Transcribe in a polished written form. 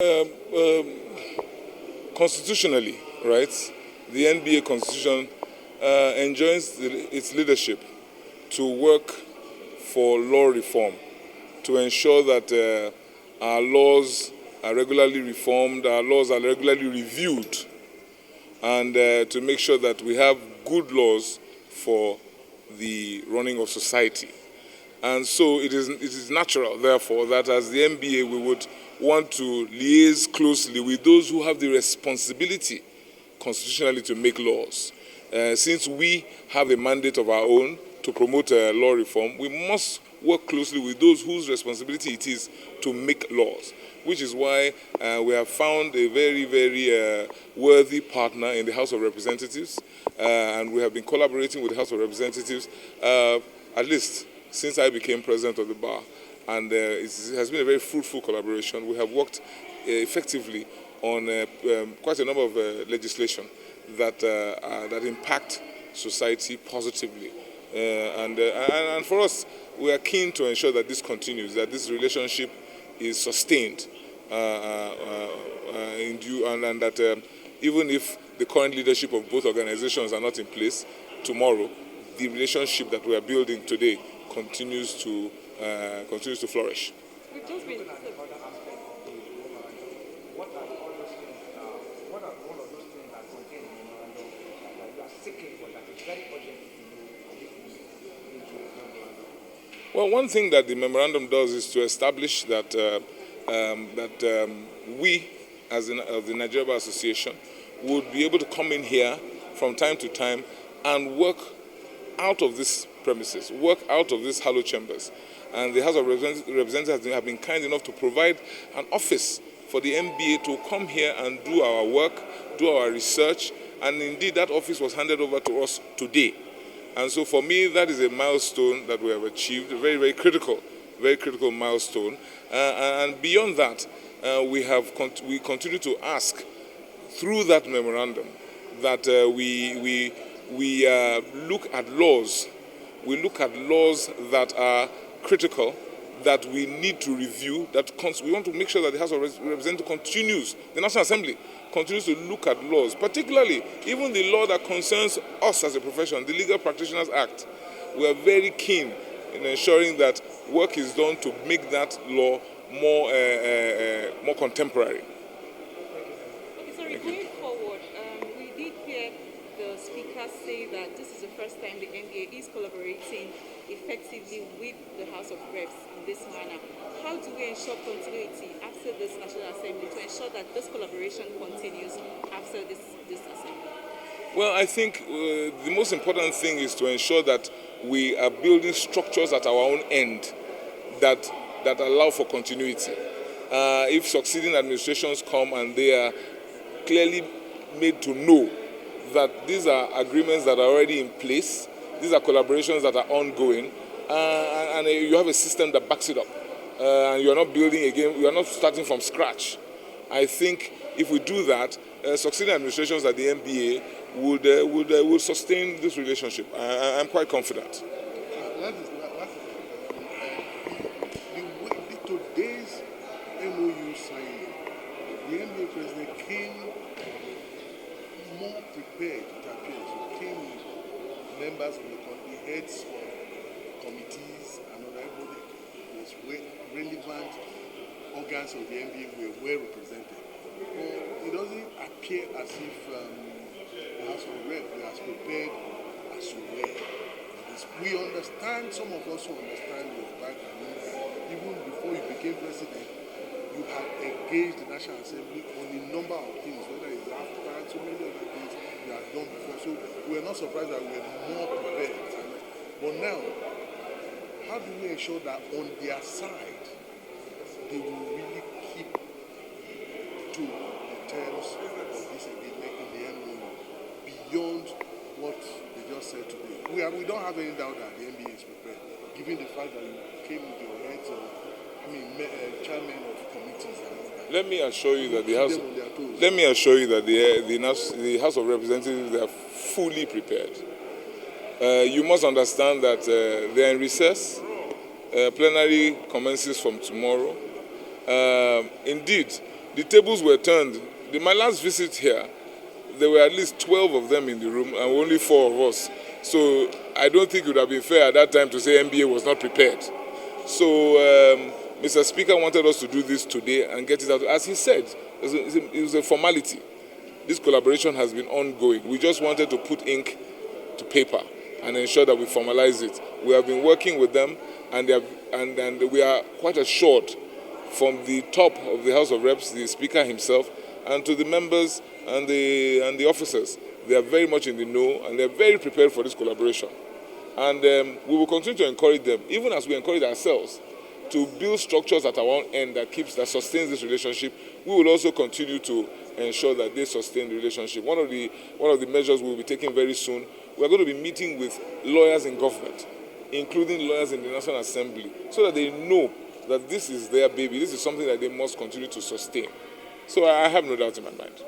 Um, um, Constitutionally, right, the NBA Constitution enjoins its leadership to work for law reform, to ensure that our laws are regularly reformed, our laws are regularly reviewed, and to make sure that we have good laws for the running of society. And so it is natural, therefore, that as the NBA we would want to liaise closely with those who have the responsibility constitutionally to make laws. Since we have a mandate of our own to promote law reform, we must work closely with those whose responsibility it is to make laws, which is why we have found a very, very worthy partner in the House of Representatives, and we have been collaborating with the House of Representatives at least since I became president of the bar, and it has been a very fruitful collaboration. We have worked effectively on quite a number of legislation that impact society positively, and for us, we are keen to ensure that this continues, that this relationship is sustained in due, and that even if the current leadership of both organizations are not in place tomorrow, the relationship that we are building today continues to flourish. We've just been. What are all those things? What are all of those things that contain the memorandum that you are seeking for that is very urgent to know? Well, one thing that the memorandum does is to establish that we, as the Nigeria Bar Association, would be able to come in here from time to time and work out of this premises, work out of these hallowed chambers. And the House of Representatives have been kind enough to provide an office for the NBA to come here and do our work, do our research, and indeed that office was handed over to us today. And so for me, that is a milestone that we have achieved, a very, very critical milestone. And beyond that, we continue to ask through that memorandum that we look at laws. We look at laws that are critical, that we need to review, that we want to make sure that the House of Representatives continues, the National Assembly continues to look at laws, particularly even the law that concerns us as a profession, the Legal Practitioners Act. We are very keen in ensuring that work is done to make that law more contemporary. Okay, sorry, going forward, we did hear the speaker say that this is the first time the NBA is collaborating effectively with the House of Reps in this manner. How do we ensure continuity after this National Assembly to ensure that this collaboration continues after this assembly? Well, I think the most important thing is to ensure that we are building structures at our own end that allow for continuity. If succeeding administrations come and they are clearly made to know that these are agreements that are already in place, these are collaborations that are ongoing, and you have a system that backs it up, and you are not building again, you are not starting from scratch. I think if we do that, succeeding administrations at the NBA would sustain this relationship. I'm quite confident. Today's MOU signing, the NBA president came more prepared, it appears. He came with members of the country, heads of committees, and everybody was relevant organs of the NBA were well represented. But it doesn't appear as if the House of Reps were as prepared as you were. We understand, some of us who understand your background, even before you became president, you have engaged the National Assembly on a number of things, whether it's Akpata, so many other things you have done before. So we are not surprised that we are more prepared. But now, how do we ensure that on their side, they will really keep to the terms of this agreement in the MOU beyond what they just said today? We don't have any doubt that the NBA is prepared, given the fact that you came with your heads of, chairman of committees and all that. Let me assure you that the House of Representatives are fully prepared. You must understand that they are in recess. Plenary commences from tomorrow. Indeed, The tables were turned. My last visit here, there were at least 12 of them in the room and only 4 of us. So I don't think it would have been fair at that time to say NBA was not prepared. So Mr. Speaker wanted us to do this today and get it out. As he said, it was a formality. This collaboration has been ongoing. We just wanted to put ink to paper and ensure that we formalize it. We have been working with them, and we are quite assured from the top of the House of Reps, the Speaker himself, and to the members and the officers. They are very much in the know, and they are very prepared for this collaboration. And we will continue to encourage them, even as we encourage ourselves, to build structures at our own end that sustains this relationship. We will also continue to ensure that they sustain the relationship. One of the measures we will be taking very soon, we are going to be meeting with lawyers in government, including lawyers in the National Assembly, so that they know that this is their baby. This is something that they must continue to sustain. So I have no doubt in my mind.